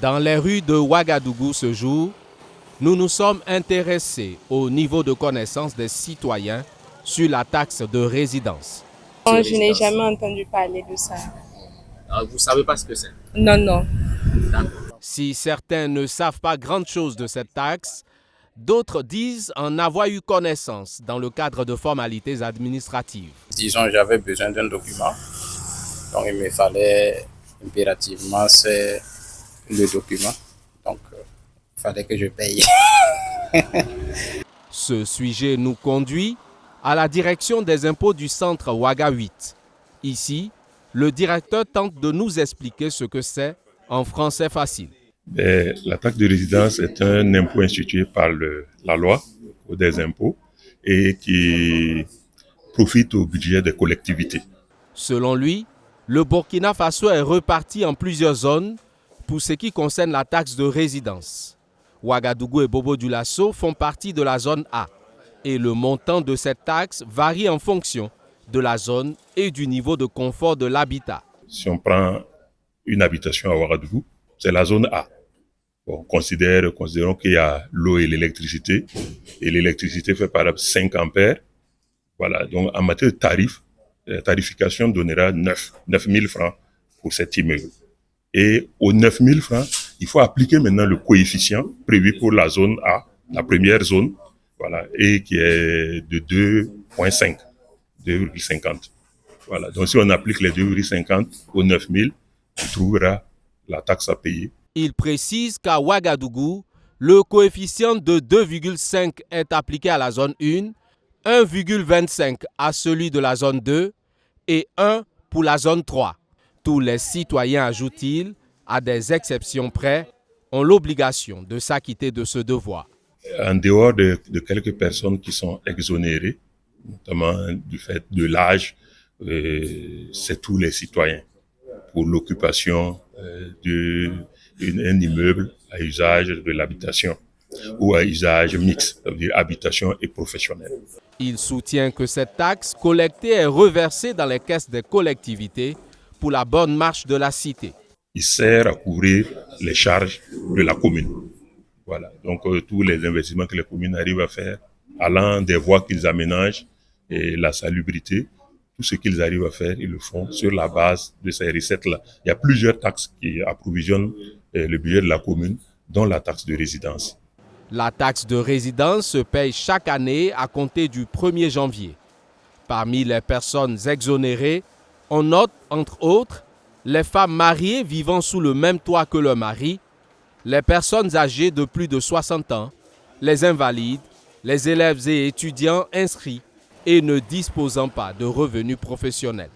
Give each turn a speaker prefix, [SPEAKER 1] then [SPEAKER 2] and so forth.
[SPEAKER 1] Dans les rues de Ouagadougou ce jour, nous nous sommes intéressés au niveau de connaissance des citoyens sur la taxe de résidence.
[SPEAKER 2] Non, je n'ai jamais entendu parler de ça.
[SPEAKER 3] Alors, vous ne savez pas ce que c'est?
[SPEAKER 2] Non, non.
[SPEAKER 1] Si certains ne savent pas grand-chose de cette taxe, d'autres disent en avoir eu connaissance dans le cadre de formalités administratives.
[SPEAKER 4] Disons, j'avais besoin d'un document, donc il me fallait impérativement le document, donc il fallait que je paye.
[SPEAKER 1] Ce sujet nous conduit à la direction des impôts du centre Ouaga 8. Ici, le directeur tente de nous expliquer ce que c'est en français facile.
[SPEAKER 5] La taxe de résidence est un impôt institué par la loi des impôts et qui profite au budget des collectivités.
[SPEAKER 1] Selon lui, le Burkina Faso est reparti en plusieurs zones pour ce qui concerne la taxe de résidence. Ouagadougou et Bobo-Dioulasso font partie de la zone A et le montant de cette taxe varie en fonction de la zone et du niveau de confort de l'habitat.
[SPEAKER 5] Si on prend une habitation à Ouagadougou, c'est la zone A. Bon, considérons qu'il y a l'eau et l'électricité fait par exemple 5 ampères. Voilà, donc en matière de tarifs, la tarification donnera 9 000 francs pour cet immeuble. Et aux 9 000 francs, il faut appliquer maintenant le coefficient prévu pour la zone A, la première zone, voilà, et qui est de 2,50. Voilà, donc si on applique les 2,50 aux 9 000, on trouvera la taxe à payer.
[SPEAKER 1] Il précise qu'à Ouagadougou, le coefficient de 2,5 est appliqué à la zone 1, 1,25 à celui de la zone 2 et 1 pour la zone 3. Tous les citoyens, ajoute-t-il, à des exceptions près, ont l'obligation de s'acquitter de ce devoir.
[SPEAKER 5] En dehors de quelques personnes qui sont exonérées, notamment du fait de l'âge, c'est tous les citoyens pour l'occupation d'un immeuble à usage de l'habitation ou à usage mixte, c'est-à-dire habitation et professionnel.
[SPEAKER 1] Il soutient que cette taxe collectée est reversée dans les caisses des collectivités pour la bonne marche de la cité.
[SPEAKER 5] Il sert à couvrir les charges de la commune. Voilà. Donc tous les investissements que les communes arrivent à faire, allant des voies qu'ils aménagent et la salubrité, tout ce qu'ils arrivent à faire, ils le font sur la base de ces recettes-là. Il y a plusieurs taxes qui approvisionnent le budget de la commune, dont la taxe de résidence.
[SPEAKER 1] La taxe de résidence se paye chaque année à compter du 1er janvier. Parmi les personnes exonérées, on note, entre autres, les femmes mariées vivant sous le même toit que leur mari, les personnes âgées de plus de 60 ans, les invalides, les élèves et étudiants inscrits et ne disposant pas de revenus professionnels.